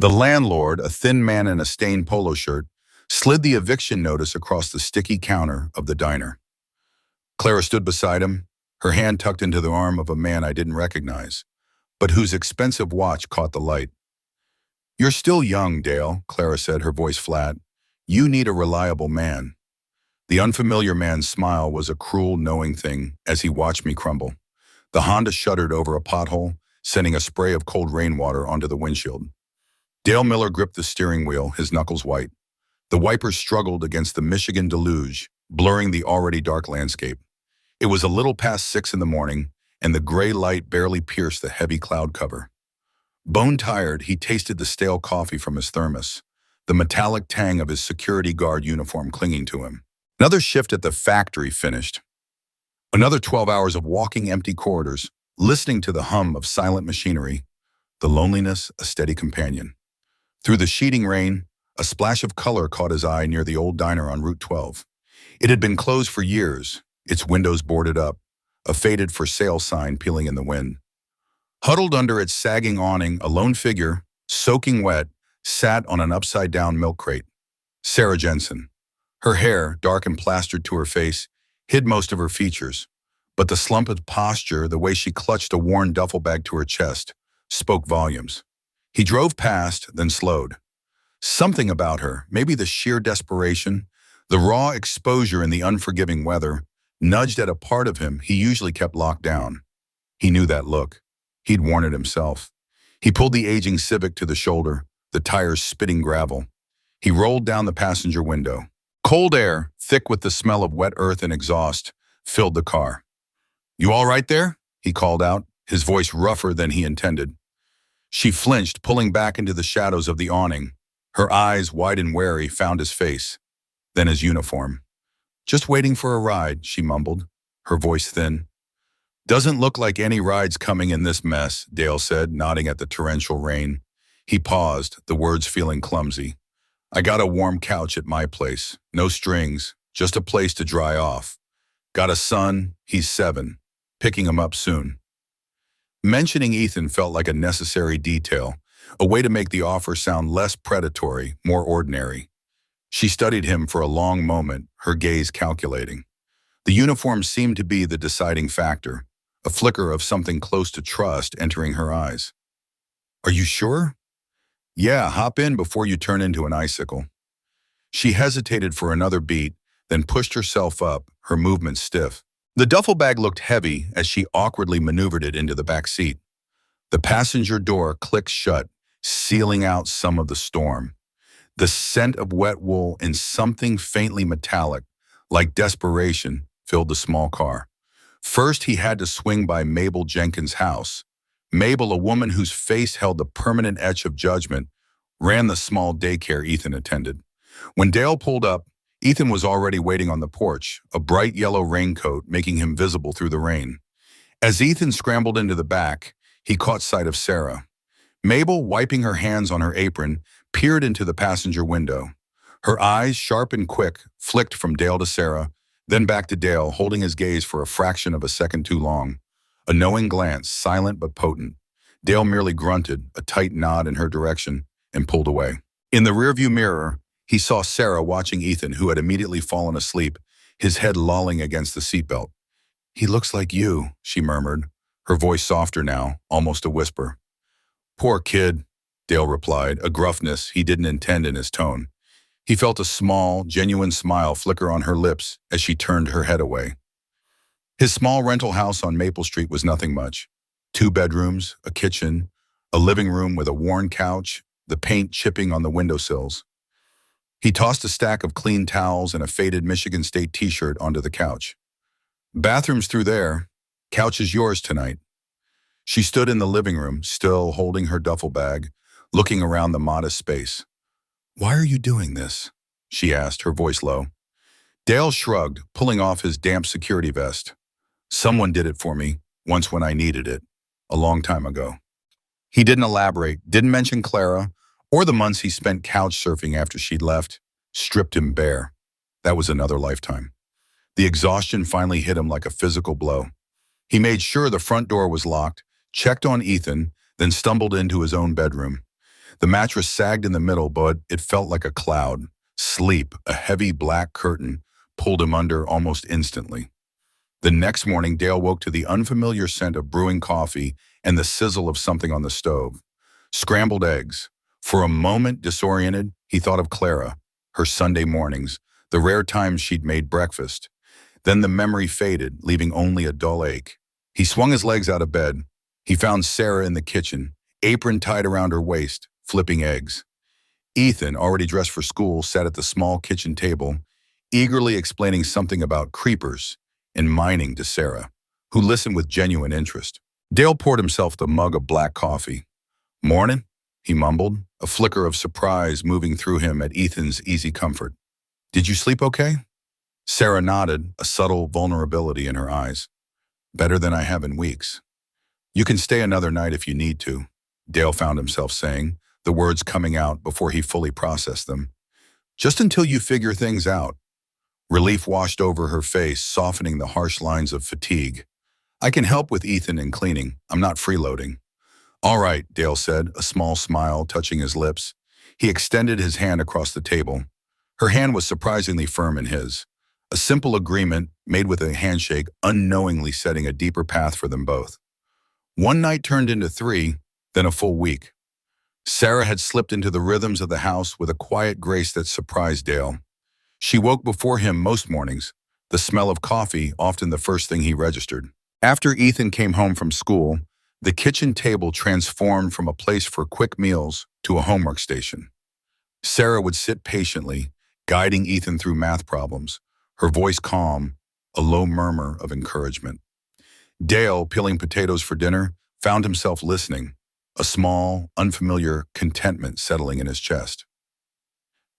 The landlord, a thin man in a stained polo shirt, slid the eviction notice across the sticky counter of the diner. Clara stood beside him, her hand tucked into the arm of a man I didn't recognize, but whose expensive watch caught the light. "You're still young, Dale," Clara said, her voice flat. "You need a reliable man." The unfamiliar man's smile was a cruel, knowing thing as he watched me crumble. The Honda shuddered over a pothole, sending a spray of cold rainwater onto the windshield. Dale Miller gripped the steering wheel, his knuckles white. The wipers struggled against the Michigan deluge, blurring the already dark landscape. It was a little past 6 in the morning, and the gray light barely pierced the heavy cloud cover. Bone-tired, he tasted the stale coffee from his thermos, the metallic tang of his security guard uniform clinging to him. Another shift at the factory finished. Another 12 hours of walking empty corridors, listening to the hum of silent machinery, the loneliness a steady companion. Through the sheeting rain, a splash of color caught his eye near the old diner on Route 12. It had been closed for years, its windows boarded up, a faded for sale sign peeling in the wind. Huddled under its sagging awning, a lone figure, soaking wet, sat on an upside-down milk crate. Sarah Jensen. Her hair, dark and plastered to her face, hid most of her features, but the slumped posture, the way she clutched a worn duffel bag to her chest, spoke volumes. He drove past, then slowed. Something about her, maybe the sheer desperation, the raw exposure in the unforgiving weather, nudged at a part of him he usually kept locked down. He knew that look. He'd worn it himself. He pulled the aging Civic to the shoulder, the tires spitting gravel. He rolled down the passenger window. Cold air, thick with the smell of wet earth and exhaust, filled the car. "You all right there?" he called out, his voice rougher than he intended. She flinched, pulling back into the shadows of the awning. Her eyes, wide and wary, found his face, then his uniform. "Just waiting for a ride," she mumbled, her voice thin. "Doesn't look like any rides coming in this mess," Dale said, nodding at the torrential rain. He paused, the words feeling clumsy. "I got a warm couch at my place. No strings, just a place to dry off. Got a son, he's 7. Picking him up soon." Mentioning Ethan felt like a necessary detail, a way to make the offer sound less predatory, more ordinary. She studied him for a long moment, her gaze calculating. The uniform seemed to be the deciding factor, a flicker of something close to trust entering her eyes. "Are you sure?" "Yeah, hop in before you turn into an icicle." She hesitated for another beat, then pushed herself up, her movements stiff. The duffel bag looked heavy as she awkwardly maneuvered it into the back seat. The passenger door clicked shut, sealing out some of the storm. The scent of wet wool and something faintly metallic, like desperation, filled the small car. First, he had to swing by Mabel Jenkins' house. Mabel, a woman whose face held the permanent etch of judgment, ran the small daycare Ethan attended. When Dale pulled up, Ethan was already waiting on the porch, a bright yellow raincoat making him visible through the rain. As Ethan scrambled into the back, he caught sight of Sarah. Mabel, wiping her hands on her apron, peered into the passenger window. Her eyes, sharp and quick, flicked from Dale to Sarah, then back to Dale, holding his gaze for a fraction of a second too long. A knowing glance, silent but potent. Dale merely grunted, a tight nod in her direction, and pulled away. In the rearview mirror, he saw Sarah watching Ethan, who had immediately fallen asleep, his head lolling against the seatbelt. "He looks like you," she murmured, her voice softer now, almost a whisper. "Poor kid," Dale replied, a gruffness he didn't intend in his tone. He felt a small, genuine smile flicker on her lips as she turned her head away. His small rental house on Maple Street was nothing much. 2 bedrooms, a kitchen, a living room with a worn couch, the paint chipping on the windowsills. He tossed a stack of clean towels and a faded Michigan State t-shirt onto the couch. "Bathroom's through there. Couch is yours tonight." She stood in the living room, still holding her duffel bag, looking around the modest space. "Why are you doing this?" she asked, her voice low. Dale shrugged, pulling off his damp security vest. "Someone did it for me, once when I needed it, a long time ago." He didn't elaborate, didn't mention Clara, or the months he spent couch surfing after she'd left, stripped him bare. That was another lifetime. The exhaustion finally hit him like a physical blow. He made sure the front door was locked, checked on Ethan, then stumbled into his own bedroom. The mattress sagged in the middle, but it felt like a cloud. Sleep, a heavy black curtain, pulled him under almost instantly. The next morning, Dale woke to the unfamiliar scent of brewing coffee and the sizzle of something on the stove. Scrambled eggs. For a moment, disoriented, he thought of Clara, her Sunday mornings, the rare times she'd made breakfast. Then the memory faded, leaving only a dull ache. He swung his legs out of bed. He found Sarah in the kitchen, apron tied around her waist, flipping eggs. Ethan, already dressed for school, sat at the small kitchen table, eagerly explaining something about creepers and mining to Sarah, who listened with genuine interest. Dale poured himself the mug of black coffee. "Morning," he mumbled, a flicker of surprise moving through him at Ethan's easy comfort. "Did you sleep okay?" Sarah nodded, a subtle vulnerability in her eyes. "Better than I have in weeks." "You can stay another night if you need to," Dale found himself saying, the words coming out before he fully processed them. "Just until you figure things out." Relief washed over her face, softening the harsh lines of fatigue. "I can help with Ethan and cleaning. I'm not freeloading." "All right," Dale said, a small smile touching his lips. He extended his hand across the table. Her hand was surprisingly firm in his. A simple agreement, made with a handshake, unknowingly setting a deeper path for them both. One night turned into 3, then a full week. Sarah had slipped into the rhythms of the house with a quiet grace that surprised Dale. She woke before him most mornings, the smell of coffee often the first thing he registered. After Ethan came home from school, the kitchen table transformed from a place for quick meals to a homework station. Sarah would sit patiently, guiding Ethan through math problems, her voice calm, a low murmur of encouragement. Dale, peeling potatoes for dinner, found himself listening, a small, unfamiliar contentment settling in his chest.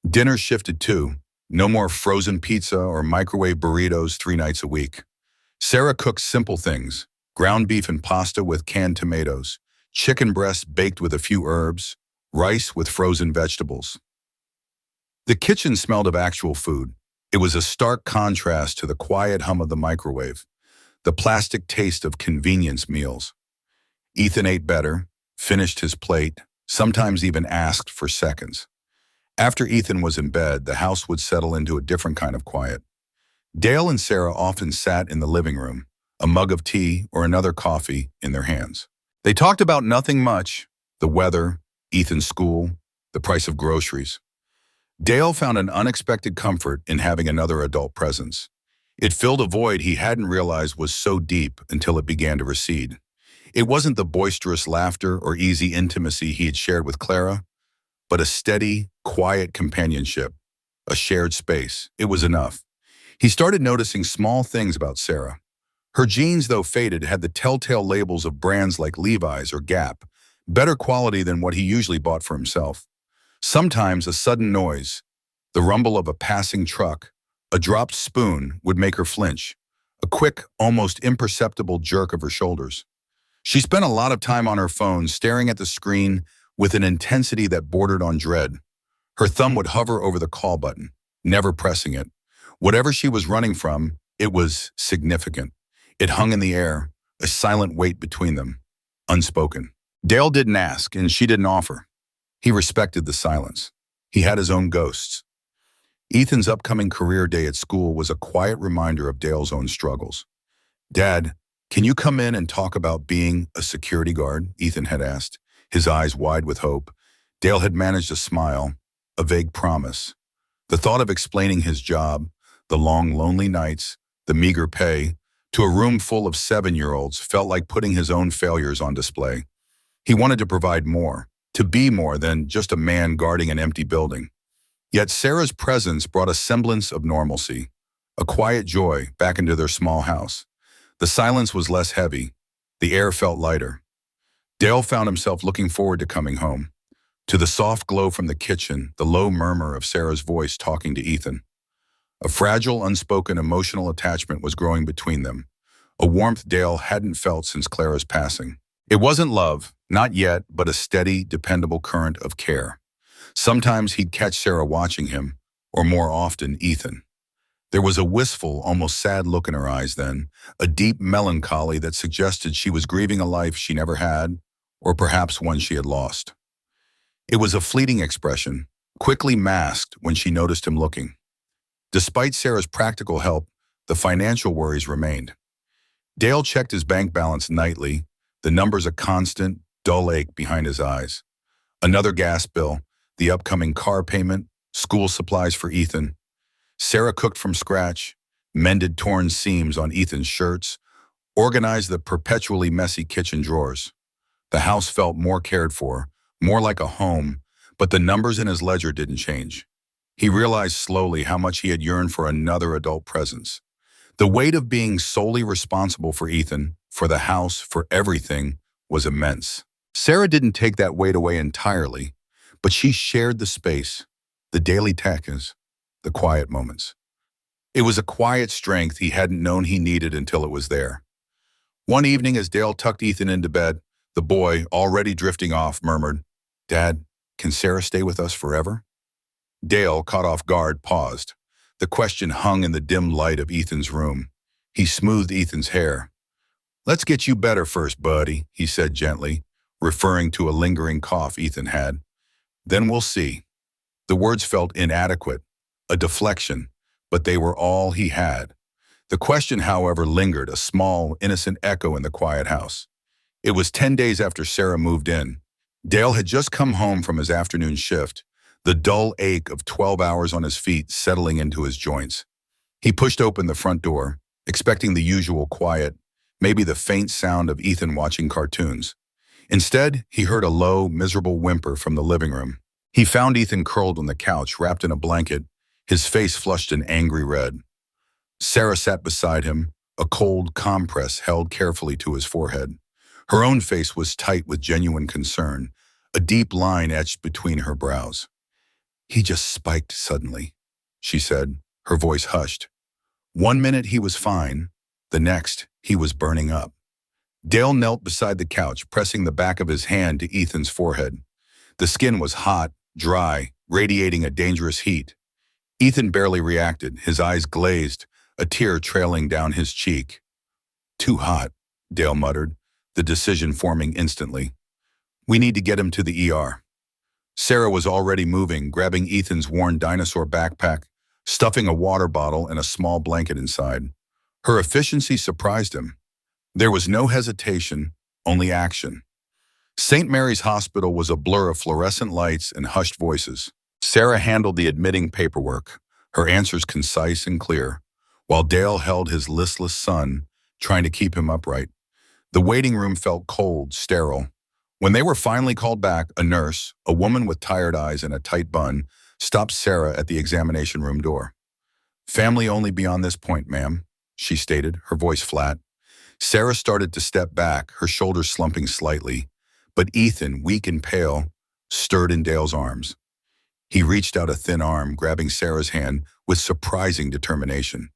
Dinner shifted too. No more frozen pizza or microwave burritos 3 nights a week. Sarah cooked simple things: ground beef and pasta with canned tomatoes, chicken breast baked with a few herbs, rice with frozen vegetables. The kitchen smelled of actual food. It was a stark contrast to the quiet hum of the microwave, the plastic taste of convenience meals. Ethan ate better, finished his plate, sometimes even asked for seconds. After Ethan was in bed, the house would settle into a different kind of quiet. Dale and Sarah often sat in the living room, a mug of tea or another coffee in their hands. They talked about nothing much: the weather, Ethan's school, the price of groceries. Dale found an unexpected comfort in having another adult presence. It filled a void he hadn't realized was so deep until it began to recede. It wasn't the boisterous laughter or easy intimacy he had shared with Clara, but a steady, quiet companionship, a shared space. It was enough. He started noticing small things about Sarah. Her jeans, though faded, had the telltale labels of brands like Levi's or Gap, better quality than what he usually bought for himself. Sometimes a sudden noise, the rumble of a passing truck, a dropped spoon would make her flinch, a quick, almost imperceptible jerk of her shoulders. She spent a lot of time on her phone, staring at the screen with an intensity that bordered on dread. Her thumb would hover over the call button, never pressing it. Whatever she was running from, it was significant. It hung in the air, a silent weight between them, unspoken. Dale didn't ask, and she didn't offer. He respected the silence. He had his own ghosts. Ethan's upcoming career day at school was a quiet reminder of Dale's own struggles. "Dad, can you come in and talk about being a security guard?" Ethan had asked, his eyes wide with hope. Dale had managed a smile, a vague promise. The thought of explaining his job, the long, lonely nights, the meager pay, to a room full of 7-year-olds felt like putting his own failures on display. He wanted to provide more, to be more than just a man guarding an empty building. Yet Sarah's presence brought a semblance of normalcy, a quiet joy back into their small house. The silence was less heavy. The air felt lighter. Dale found himself looking forward to coming home, to the soft glow from the kitchen, the low murmur of Sarah's voice talking to Ethan. A fragile, unspoken emotional attachment was growing between them, a warmth Dale hadn't felt since Clara's passing. It wasn't love, not yet, but a steady, dependable current of care. Sometimes he'd catch Sarah watching him, or more often, Ethan. There was a wistful, almost sad look in her eyes then, a deep melancholy that suggested she was grieving a life she never had, or perhaps one she had lost. It was a fleeting expression, quickly masked when she noticed him looking. Despite Sarah's practical help, the financial worries remained. Dale checked his bank balance nightly, the numbers a constant, dull ache behind his eyes. Another gas bill, the upcoming car payment, school supplies for Ethan. Sarah cooked from scratch, mended torn seams on Ethan's shirts, organized the perpetually messy kitchen drawers. The house felt more cared for, more like a home, but the numbers in his ledger didn't change. He realized slowly how much he had yearned for another adult presence. The weight of being solely responsible for Ethan, for the house, for everything, was immense. Sarah didn't take that weight away entirely, but she shared the space, the daily takas, the quiet moments. It was a quiet strength he hadn't known he needed until it was there. One evening as Dale tucked Ethan into bed, the boy, already drifting off, murmured, "Dad, can Sarah stay with us forever?" Dale, caught off guard, paused. The question hung in the dim light of Ethan's room. He smoothed Ethan's hair. "Let's get you better first, buddy," he said gently, referring to a lingering cough Ethan had. "Then we'll see." The words felt inadequate, a deflection, but they were all he had. The question, however, lingered, a small, innocent echo in the quiet house. It was 10 days after Sarah moved in. Dale had just come home from his afternoon shift, the dull ache of 12 hours on his feet settling into his joints. He pushed open the front door, expecting the usual quiet, maybe the faint sound of Ethan watching cartoons. Instead, he heard a low, miserable whimper from the living room. He found Ethan curled on the couch, wrapped in a blanket, his face flushed an angry red. Sarah sat beside him, a cold compress held carefully to his forehead. Her own face was tight with genuine concern, a deep line etched between her brows. "He just spiked suddenly," she said, her voice hushed. One minute he was fine, the next he was burning up. Dale knelt beside the couch, pressing the back of his hand to Ethan's forehead. The skin was hot, dry, radiating a dangerous heat. Ethan barely reacted, his eyes glazed, a tear trailing down his cheek. "Too hot," Dale muttered, the decision forming instantly. "We need to get him to the ER." Sarah was already moving, grabbing Ethan's worn dinosaur backpack, stuffing a water bottle and a small blanket inside. Her efficiency surprised him. There was no hesitation, only action. St. Mary's Hospital was a blur of fluorescent lights and hushed voices. Sarah handled the admitting paperwork, her answers concise and clear, while Dale held his listless son, trying to keep him upright. The waiting room felt cold, sterile. When they were finally called back, a nurse, a woman with tired eyes and a tight bun, stopped Sarah at the examination room door. "Family only beyond this point, ma'am," she stated, her voice flat. Sarah started to step back, her shoulders slumping slightly, but Ethan, weak and pale, stirred in Dale's arms. He reached out a thin arm, grabbing Sarah's hand with surprising determination.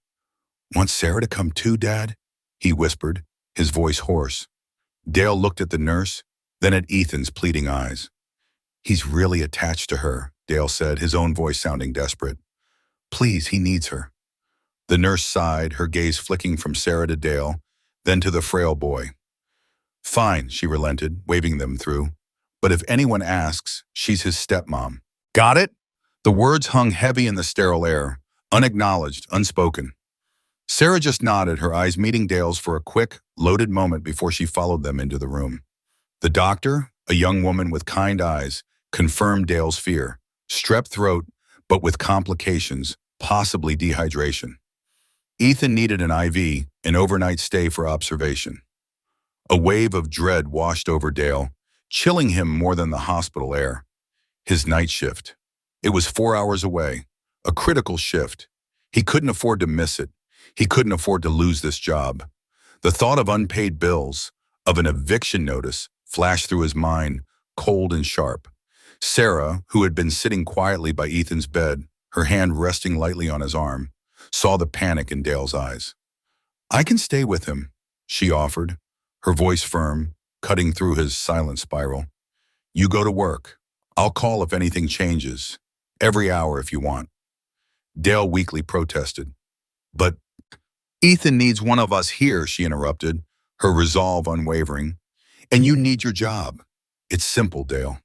"Want Sarah to come too, Dad?" he whispered, his voice hoarse. Dale looked at the nurse, then at Ethan's pleading eyes. "He's really attached to her," Dale said, his own voice sounding desperate. "Please, he needs her." The nurse sighed, her gaze flicking from Sarah to Dale, then to the frail boy. "Fine," she relented, waving them through. "But if anyone asks, she's his stepmom." "Got it?" The words hung heavy in the sterile air, unacknowledged, unspoken. Sarah just nodded, her eyes meeting Dale's for a quick, loaded moment before she followed them into the room. The doctor, a young woman with kind eyes, confirmed Dale's fear. Strep throat, but with complications, possibly dehydration. Ethan needed an IV, an overnight stay for observation. A wave of dread washed over Dale, chilling him more than the hospital air. His night shift. It was 4 hours away, a critical shift. He couldn't afford to miss it. He couldn't afford to lose this job. The thought of unpaid bills, of an eviction notice, flashed through his mind, cold and sharp. Sarah, who had been sitting quietly by Ethan's bed, her hand resting lightly on his arm, saw the panic in Dale's eyes. "I can stay with him," she offered, her voice firm, cutting through his silent spiral. "You go to work. I'll call if anything changes. Every hour if you want." Dale weakly protested. "But Ethan needs one of us here," she interrupted, her resolve unwavering. "And you need your job. It's simple, Dale."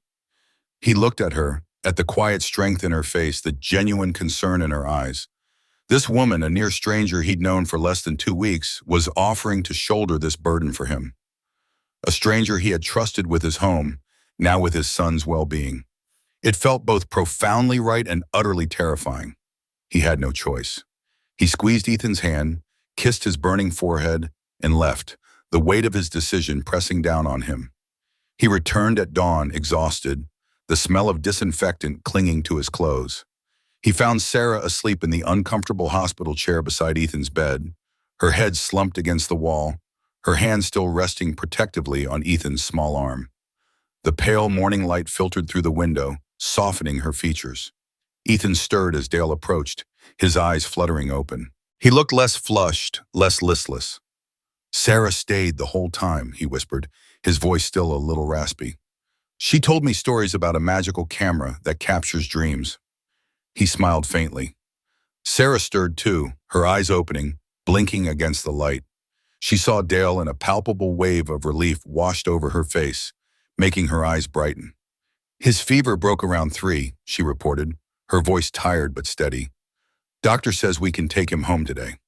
He looked at her, at the quiet strength in her face, the genuine concern in her eyes. This woman, a near stranger he'd known for less than 2 weeks, was offering to shoulder this burden for him. A stranger he had trusted with his home, now with his son's well-being. It felt both profoundly right and utterly terrifying. He had no choice. He squeezed Ethan's hand, kissed his burning forehead, and left, the weight of his decision pressing down on him. He returned at dawn, exhausted, the smell of disinfectant clinging to his clothes. He found Sarah asleep in the uncomfortable hospital chair beside Ethan's bed, her head slumped against the wall, her hand still resting protectively on Ethan's small arm. The pale morning light filtered through the window, softening her features. Ethan stirred as Dale approached, his eyes fluttering open. He looked less flushed, less listless. "Sarah stayed the whole time," he whispered, his voice still a little raspy. "She told me stories about a magical camera that captures dreams." He smiled faintly. Sarah stirred too, her eyes opening, blinking against the light. She saw Dale, and a palpable wave of relief washed over her face, making her eyes brighten. "His fever broke around 3, she reported, her voice tired but steady. "Doctor says we can take him home today."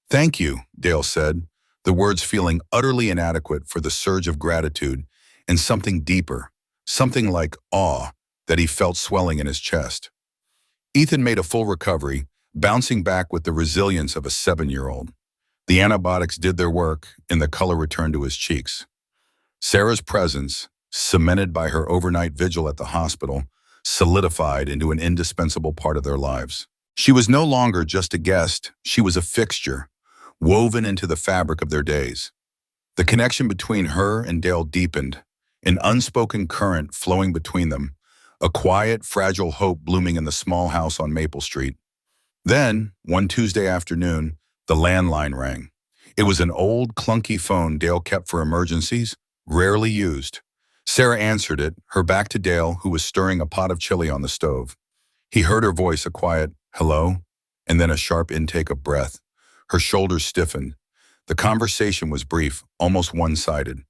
"Thank you," Dale said, the words feeling utterly inadequate for the surge of gratitude and something deeper, something like awe, that he felt swelling in his chest. Ethan made a full recovery, bouncing back with the resilience of a 7-year-old. The antibiotics did their work, and the color returned to his cheeks. Sarah's presence, cemented by her overnight vigil at the hospital, solidified into an indispensable part of their lives. She was no longer just a guest, she was a fixture, woven into the fabric of their days. The connection between her and Dale deepened, an unspoken current flowing between them, a quiet, fragile hope blooming in the small house on Maple Street. Then, one Tuesday afternoon, the landline rang. It was an old, clunky phone Dale kept for emergencies, rarely used. Sarah answered it, her back to Dale, who was stirring a pot of chili on the stove. He heard her voice, a quiet, "Hello?" and then a sharp intake of breath. Her shoulders stiffened. The conversation was brief, almost one-sided.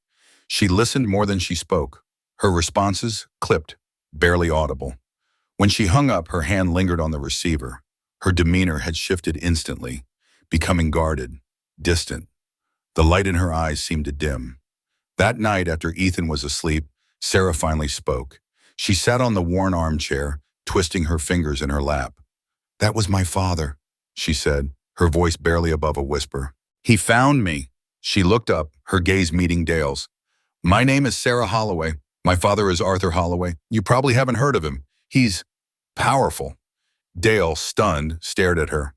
She listened more than she spoke. Her responses clipped, barely audible. When she hung up, her hand lingered on the receiver. Her demeanor had shifted instantly, becoming guarded, distant. The light in her eyes seemed to dim. That night, after Ethan was asleep, Sarah finally spoke. She sat on the worn armchair, twisting her fingers in her lap. "That was my father," she said, her voice barely above a whisper. "He found me." She looked up, her gaze meeting Dale's. "My name is Sarah Holloway. My father is Arthur Holloway. You probably haven't heard of him. He's powerful." Dale, stunned, stared at her.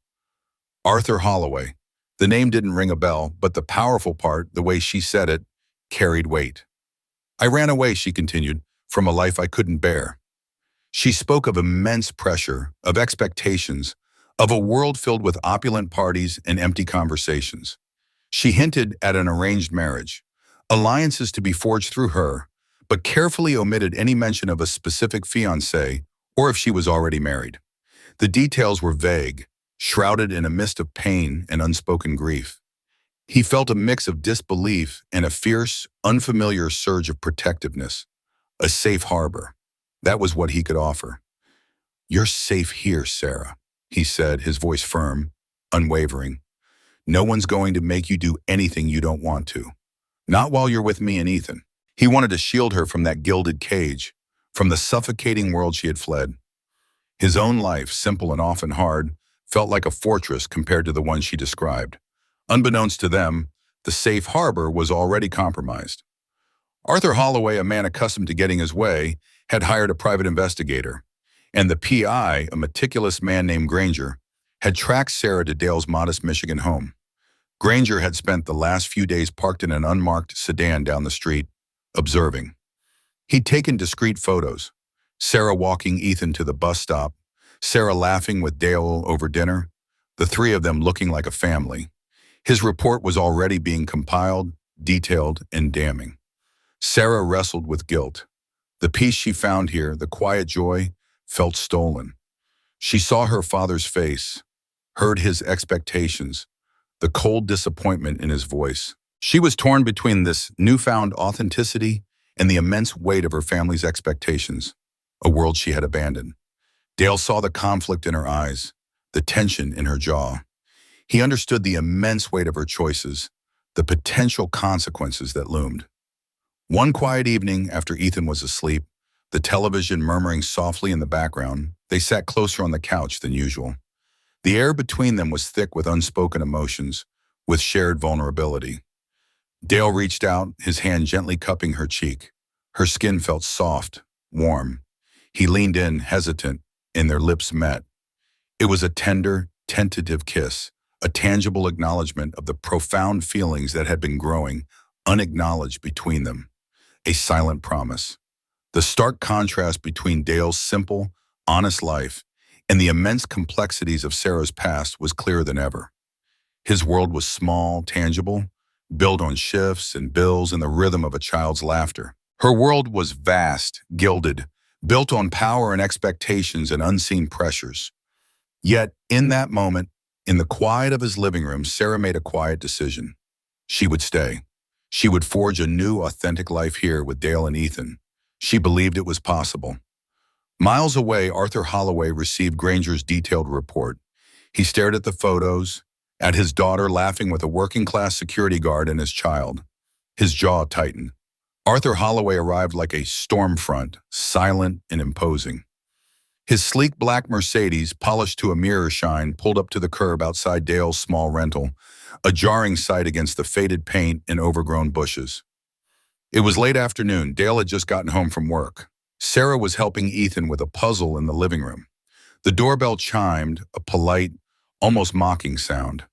Arthur Holloway. The name didn't ring a bell, but the powerful part, the way she said it, carried weight. "I ran away," she continued, "from a life I couldn't bear." She spoke of immense pressure, of expectations, of a world filled with opulent parties and empty conversations. She hinted at an arranged marriage, alliances to be forged through her, but carefully omitted any mention of a specific fiancé or if she was already married. The details were vague, shrouded in a mist of pain and unspoken grief. He felt a mix of disbelief and a fierce, unfamiliar surge of protectiveness, a safe harbor. That was what he could offer. "You're safe here, Sarah," he said, his voice firm, unwavering. "No one's going to make you do anything you don't want to. Not while you're with me and Ethan." He wanted to shield her from that gilded cage, from the suffocating world she had fled. His own life, simple and often hard, felt like a fortress compared to the one she described. Unbeknownst to them, the safe harbor was already compromised. Arthur Holloway, a man accustomed to getting his way, had hired a private investigator, and the PI, a meticulous man named Granger, had tracked Sarah to Dale's modest Michigan home. Granger had spent the last few days parked in an unmarked sedan down the street, observing. He'd taken discreet photos. Sarah walking Ethan to the bus stop, Sarah laughing with Dale over dinner, the three of them looking like a family. His report was already being compiled, detailed, and damning. Sarah wrestled with guilt. The peace she found here, the quiet joy, felt stolen. She saw her father's face, heard his expectations, the cold disappointment in his voice. She was torn between this newfound authenticity and the immense weight of her family's expectations. a world she had abandoned. Dale saw the conflict in her eyes, the tension in her jaw. He understood the immense weight of her choices, the potential consequences that loomed. One quiet evening after Ethan was asleep, the television murmuring softly in the background, they sat closer on the couch than usual. The air between them was thick with unspoken emotions, with shared vulnerability. Dale reached out, his hand gently cupping her cheek. Her skin felt soft, warm. He leaned in, hesitant, and their lips met. It was a tender, tentative kiss, a tangible acknowledgement of the profound feelings that had been growing, unacknowledged between them. A silent promise. The stark contrast between Dale's simple, honest life and the immense complexities of Sarah's past was clearer than ever. His world was small, tangible, built on shifts and bills and the rhythm of a child's laughter. Her world was vast, gilded, built on power and expectations and unseen pressures. Yet, in that moment, in the quiet of his living room, Sarah made a quiet decision. She would stay. She would forge a new, authentic life here with Dale and Ethan. She believed it was possible. Miles away, Arthur Holloway received Granger's detailed report. He stared at the photos, at his daughter laughing with a working-class security guard and his child. His jaw tightened. Arthur Holloway arrived like a storm front, silent and imposing. His sleek black Mercedes, polished to a mirror shine, pulled up to the curb outside Dale's small rental, a jarring sight against the faded paint and overgrown bushes. It was late afternoon. Dale had just gotten home from work. Sarah was helping Ethan with a puzzle in the living room. The doorbell chimed, a polite, almost mocking sound.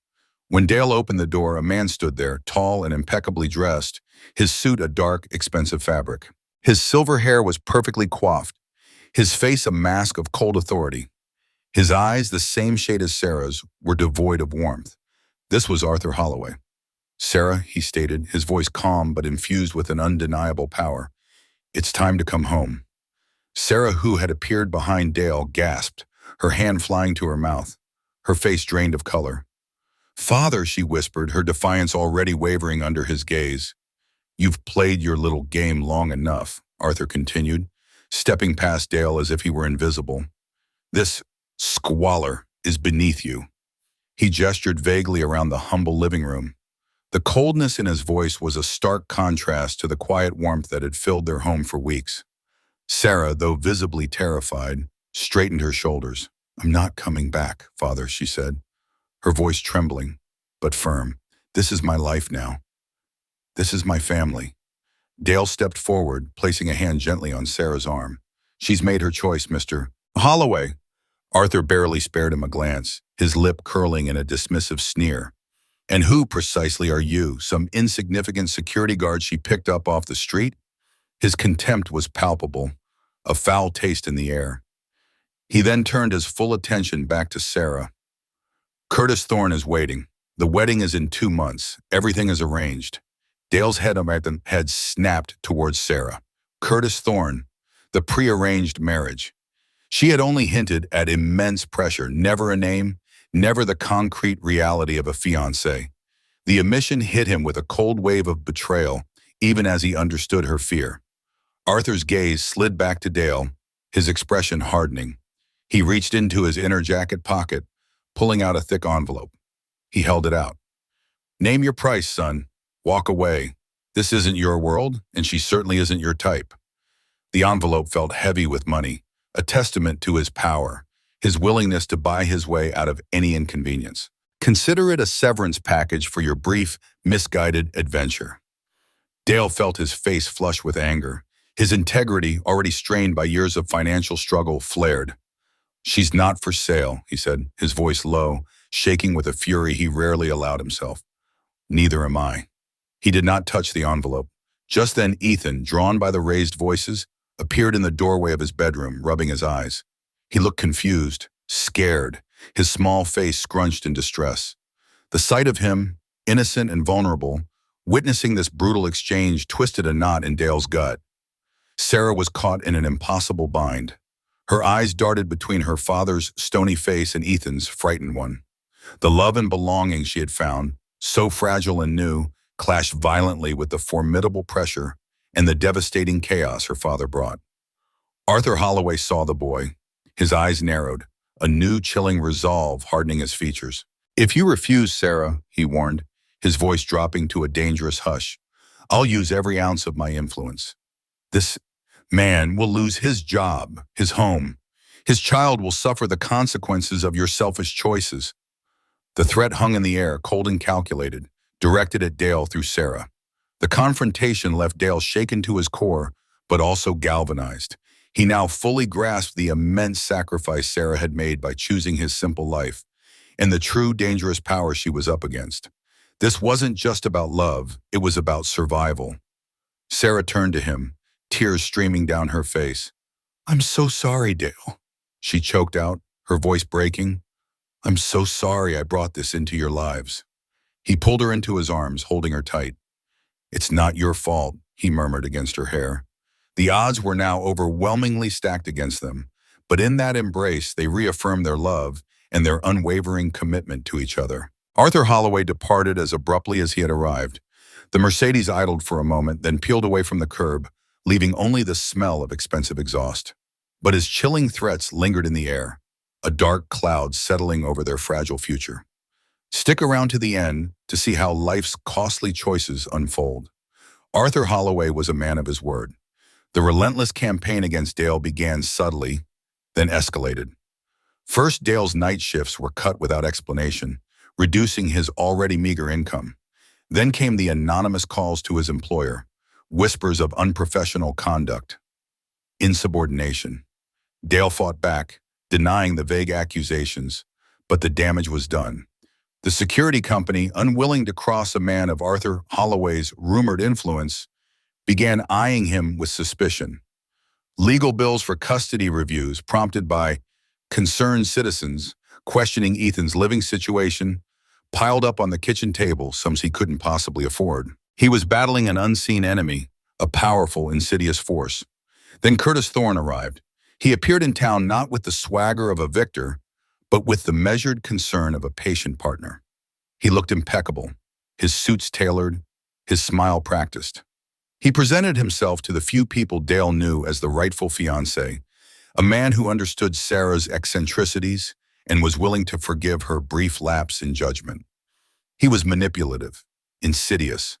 When Dale opened the door, a man stood there, tall and impeccably dressed, his suit a dark, expensive fabric. His silver hair was perfectly coiffed, his face a mask of cold authority. His eyes, the same shade as Sarah's, were devoid of warmth. This was Arthur Holloway. "Sarah," he stated, his voice calm but infused with an undeniable power, "it's time to come home." Sarah, who had appeared behind Dale, gasped, her hand flying to her mouth, her face drained of color. "Father," she whispered, her defiance already wavering under his gaze. "You've played your little game long enough," Arthur continued, stepping past Dale as if he were invisible. "This squalor is beneath you." He gestured vaguely around the humble living room. The coldness in his voice was a stark contrast to the quiet warmth that had filled their home for weeks. Sarah, though visibly terrified, straightened her shoulders. "I'm not coming back, Father," she said, her voice trembling, but firm. "This is my life now. This is my family." Dale stepped forward, placing a hand gently on Sarah's arm. "She's made her choice, Mr. Holloway." Arthur barely spared him a glance, his lip curling in a dismissive sneer. "And who precisely are you, some insignificant security guard she picked up off the street?" His contempt was palpable, a foul taste in the air. He then turned his full attention back to Sarah. "Curtis Thorne is waiting. The wedding is in 2 months. Everything is arranged." Dale's head had snapped towards Sarah. Curtis Thorne, the prearranged marriage. She had only hinted at immense pressure, never a name, never the concrete reality of a fiancé. The omission hit him with a cold wave of betrayal, even as he understood her fear. Arthur's gaze slid back to Dale, his expression hardening. He reached into his inner jacket pocket, pulling out a thick envelope. He held it out. "Name your price, son. Walk away. This isn't your world, and she certainly isn't your type." The envelope felt heavy with money, a testament to his power, his willingness to buy his way out of any inconvenience. "Consider it a severance package for your brief, misguided adventure." Dale felt his face flush with anger. His integrity, already strained by years of financial struggle, flared. "She's not for sale," he said, his voice low, shaking with a fury he rarely allowed himself. "Neither am I." He did not touch the envelope. Just then Ethan, drawn by the raised voices, appeared in the doorway of his bedroom, rubbing his eyes. He looked confused, scared, his small face scrunched in distress. The sight of him, innocent and vulnerable, witnessing this brutal exchange, twisted a knot in Dale's gut. Sarah was caught in an impossible bind. Her eyes darted between her father's stony face and Ethan's frightened one. The love and belonging she had found, so fragile and new, clashed violently with the formidable pressure and the devastating chaos her father brought. Arthur Holloway saw the boy. His eyes narrowed, a new chilling resolve hardening his features. "If you refuse, Sarah," he warned, his voice dropping to a dangerous hush, "I'll use every ounce of my influence. This man will lose his job, his home. His child will suffer the consequences of your selfish choices." The threat hung in the air, cold and calculated, directed at Dale through Sarah. The confrontation left Dale shaken to his core, but also galvanized. He now fully grasped the immense sacrifice Sarah had made by choosing his simple life, and the true dangerous power she was up against. This wasn't just about love, it was about survival. Sarah turned to him, tears streaming down her face. "I'm so sorry, Dale," she choked out, her voice breaking. "I'm so sorry I brought this into your lives." He pulled her into his arms, holding her tight. "It's not your fault," he murmured against her hair. The odds were now overwhelmingly stacked against them, but in that embrace they reaffirmed their love and their unwavering commitment to each other. Arthur Holloway departed as abruptly as he had arrived. The Mercedes idled for a moment, then peeled away from the curb, leaving only the smell of expensive exhaust. But his chilling threats lingered in the air, a dark cloud settling over their fragile future. Stick around to the end to see how life's costly choices unfold. Arthur Holloway was a man of his word. The relentless campaign against Dale began subtly, then escalated. First, Dale's night shifts were cut without explanation, reducing his already meager income. Then came the anonymous calls to his employer, whispers of unprofessional conduct, insubordination. Dale fought back, denying the vague accusations, but the damage was done. The security company, unwilling to cross a man of Arthur Holloway's rumored influence, began eyeing him with suspicion. Legal bills for custody reviews, prompted by concerned citizens questioning Ethan's living situation, piled up on the kitchen table, sums he couldn't possibly afford. He was battling an unseen enemy, a powerful, insidious force. Then Curtis Thorne arrived. He appeared in town not with the swagger of a victor, but with the measured concern of a patient partner. He looked impeccable, his suits tailored, his smile practiced. He presented himself to the few people Dale knew as the rightful fiancé, a man who understood Sarah's eccentricities and was willing to forgive her brief lapse in judgment. He was manipulative, insidious.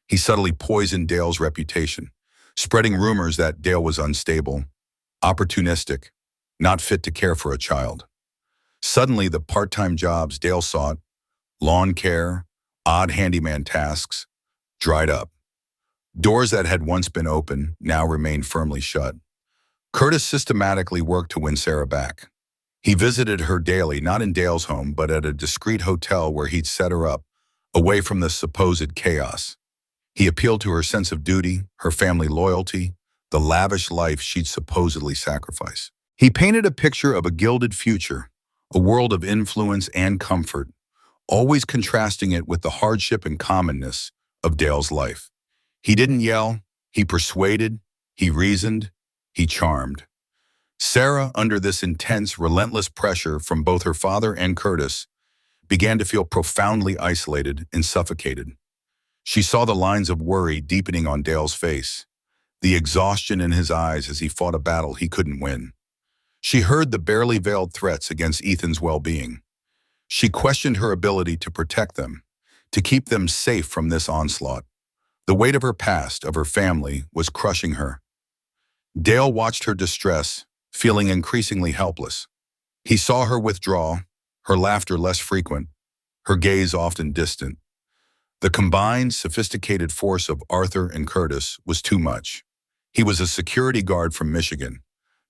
He subtly poisoned Dale's reputation, spreading rumors that Dale was unstable, opportunistic, not fit to care for a child. Suddenly, the part-time jobs Dale sought, lawn care, odd handyman tasks, dried up. Doors that had once been open now remained firmly shut. Curtis systematically worked to win Sarah back. He visited her daily, not in Dale's home, but at a discreet hotel where he'd set her up, away from the supposed chaos. He appealed to her sense of duty, her family loyalty, the lavish life she'd supposedly sacrificed. He painted a picture of a gilded future, a world of influence and comfort, always contrasting it with the hardship and commonness of Dale's life. He didn't yell, he persuaded, he reasoned, he charmed. Sarah, under this intense, relentless pressure from both her father and Curtis, began to feel profoundly isolated and suffocated. She saw the lines of worry deepening on Dale's face, the exhaustion in his eyes as he fought a battle he couldn't win. She heard the barely veiled threats against Ethan's well-being. She questioned her ability to protect them, to keep them safe from this onslaught. The weight of her past, of her family, was crushing her. Dale watched her distress, feeling increasingly helpless. He saw her withdraw, her laughter less frequent, her gaze often distant. The combined, sophisticated force of Arthur and Curtis was too much. He was a security guard from Michigan,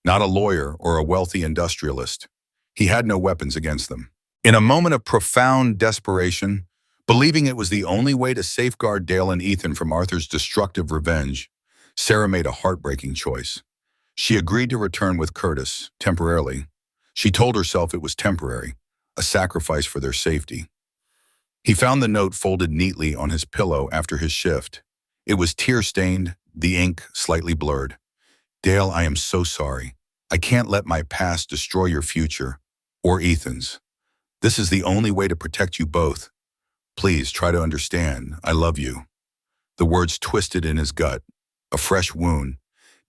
not a lawyer or a wealthy industrialist. He had no weapons against them. In a moment of profound desperation, believing it was the only way to safeguard Dale and Ethan from Arthur's destructive revenge, Sarah made a heartbreaking choice. She agreed to return with Curtis, temporarily. She told herself it was temporary, a sacrifice for their safety. He found the note folded neatly on his pillow after his shift. It was tear-stained, the ink slightly blurred. "Dale, I am so sorry. I can't let my past destroy your future, or Ethan's. This is the only way to protect you both. Please try to understand. I love you." The words twisted in his gut, a fresh wound.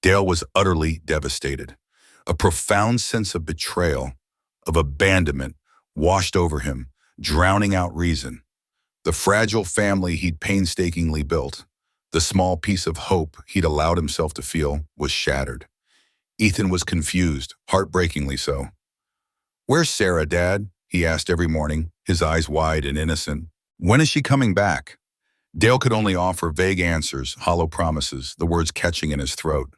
Dale was utterly devastated. A profound sense of betrayal, of abandonment, washed over him, drowning out reason. The fragile family he'd painstakingly built, the small piece of hope he'd allowed himself to feel, was shattered. Ethan was confused, heartbreakingly so. "Where's Sarah, Dad?" he asked every morning, his eyes wide and innocent. "When is she coming back?" Dale could only offer vague answers, hollow promises, the words catching in his throat.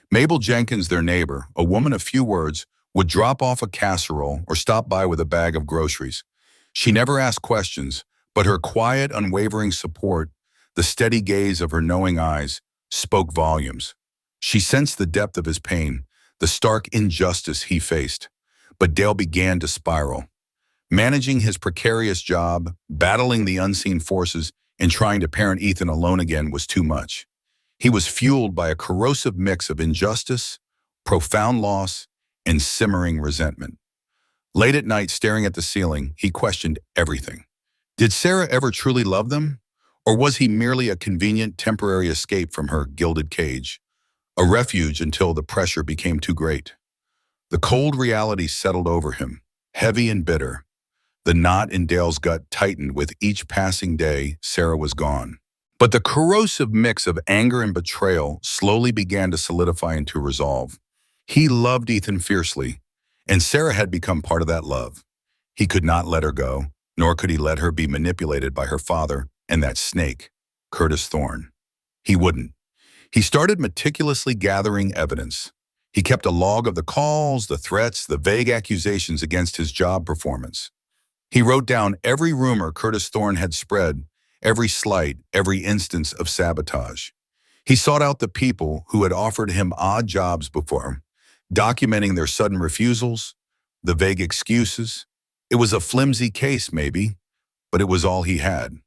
Mabel Jenkins, their neighbor, a woman of few words, would drop off a casserole or stop by with a bag of groceries. She never asked questions, but her quiet, unwavering support, the steady gaze of her knowing eyes, spoke volumes. She sensed the depth of his pain, the stark injustice he faced. But Dale began to spiral. Managing his precarious job, battling the unseen forces, and trying to parent Ethan alone again was too much. He was fueled by a corrosive mix of injustice, profound loss, and simmering resentment. Late at night, staring at the ceiling, he questioned everything. Did Sarah ever truly love them? Or was he merely a convenient temporary escape from her gilded cage? A refuge until the pressure became too great. The cold reality settled over him, heavy and bitter. The knot in Dale's gut tightened with each passing day Sarah was gone. But the corrosive mix of anger and betrayal slowly began to solidify into resolve. He loved Ethan fiercely, and Sarah had become part of that love. He could not let her go, nor could he let her be manipulated by her father and that snake, Curtis Thorne. He wouldn't. He started meticulously gathering evidence. He kept a log of the calls, the threats, the vague accusations against his job performance. He wrote down every rumor Curtis Thorne had spread, every slight, every instance of sabotage. He sought out the people who had offered him odd jobs before, documenting their sudden refusals, the vague excuses. It was a flimsy case, maybe, but it was all he had.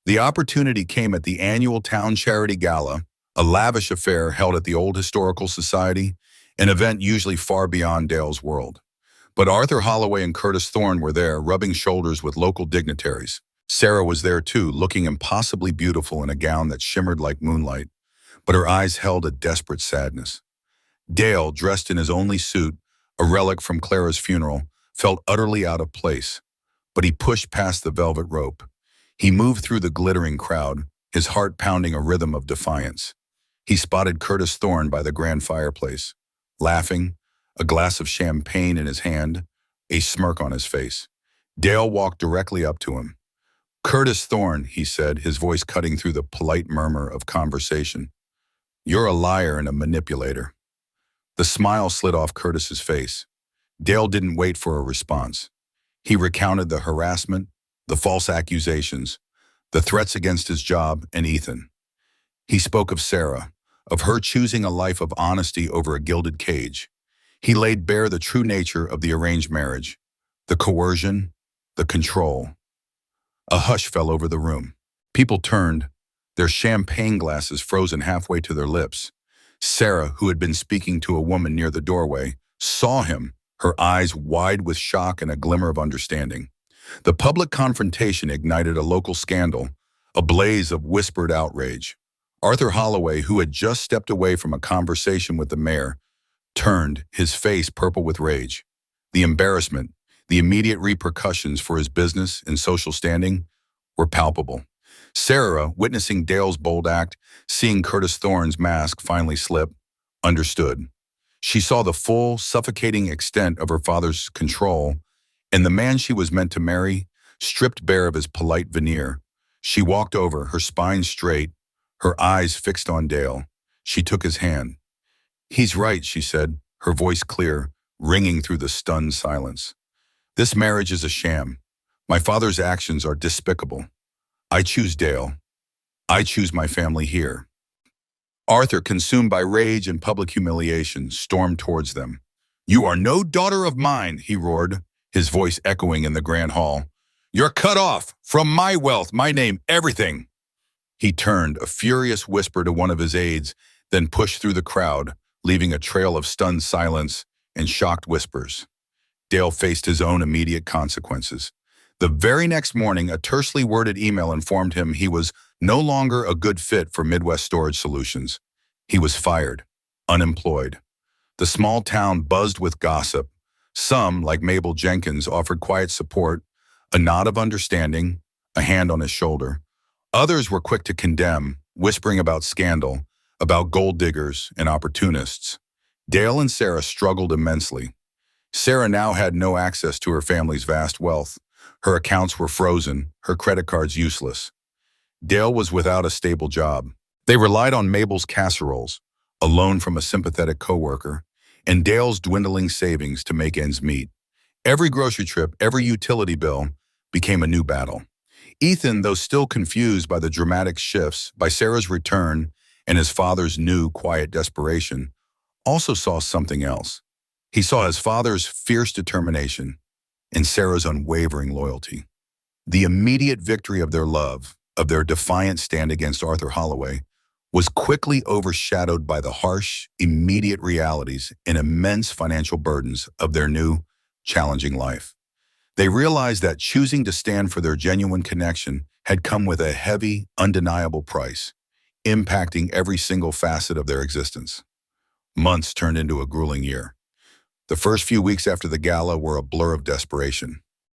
The opportunity came at the annual town charity gala, a lavish affair held at the Old Historical Society, an event usually far beyond Dale's world. But Arthur Holloway and Curtis Thorne were there, rubbing shoulders with local dignitaries. Sarah was there too, looking impossibly beautiful in a gown that shimmered like moonlight, but her eyes held a desperate sadness. Dale, dressed in his only suit, a relic from Clara's funeral, felt utterly out of place, but he pushed past the velvet rope. He moved through the glittering crowd, his heart pounding a rhythm of defiance. He spotted Curtis Thorne by the grand fireplace, laughing, a glass of champagne in his hand, a smirk on his face. Dale walked directly up to him. "Curtis Thorne," he said, his voice cutting through the polite murmur of conversation. "You're a liar and a manipulator." The smile slid off Curtis's face. Dale didn't wait for a response. He recounted the harassment, the false accusations, the threats against his job and Ethan. He spoke of Sarah, of her choosing a life of honesty over a gilded cage. He laid bare the true nature of the arranged marriage, the coercion, the control. A hush fell over the room. People turned, their champagne glasses frozen halfway to their lips. Sarah, who had been speaking to a woman near the doorway, saw him, her eyes wide with shock and a glimmer of understanding. The public confrontation ignited a local scandal, a blaze of whispered outrage. Arthur Holloway, who had just stepped away from a conversation with the mayor, turned, his face purple with rage. The embarrassment, the immediate repercussions for his business and social standing were palpable. Sarah, witnessing Dale's bold act, seeing Curtis Thorne's mask finally slip, understood. She saw the full, suffocating extent of her father's control, and the man she was meant to marry, stripped bare of his polite veneer. She walked over, her spine straight, her eyes fixed on Dale. She took his hand. "He's right," she said, her voice clear, ringing through the stunned silence. "This marriage is a sham. My father's actions are despicable. I choose Dale. I choose my family here." Arthur, consumed by rage and public humiliation, stormed towards them. "You are no daughter of mine," he roared, his voice echoing in the grand hall. "You're cut off from my wealth, my name, everything." He turned, a furious whisper to one of his aides, then pushed through the crowd, leaving a trail of stunned silence and shocked whispers. Dale faced his own immediate consequences. The very next morning, a tersely worded email informed him he was no longer a good fit for Midwest Storage Solutions. He was fired. unemployed. The small town buzzed with gossip. Some, like Mabel Jenkins, offered quiet support, a nod of understanding, a hand on his shoulder. Others were quick to condemn, whispering about scandal, about gold diggers and opportunists. Dale and Sarah struggled immensely. Sarah now had no access to her family's vast wealth. Her accounts were frozen, her credit cards useless. Dale was without a stable job. They relied on Mabel's casseroles, a loan from a sympathetic coworker, and Dale's dwindling savings to make ends meet. Every grocery trip, every utility bill became a new battle. Ethan, though still confused by the dramatic shifts, by Sarah's return and his father's new, quiet desperation, also saw something else. He saw his father's fierce determination and Sarah's unwavering loyalty. The immediate victory of their love, of their defiant stand against Arthur Holloway, was quickly overshadowed by the harsh, immediate realities and immense financial burdens of their new, challenging life. They realized that choosing to stand for their genuine connection had come with a heavy, undeniable price, impacting every single facet of their existence. Months turned into a grueling year. The first few weeks after the gala were a blur of desperation.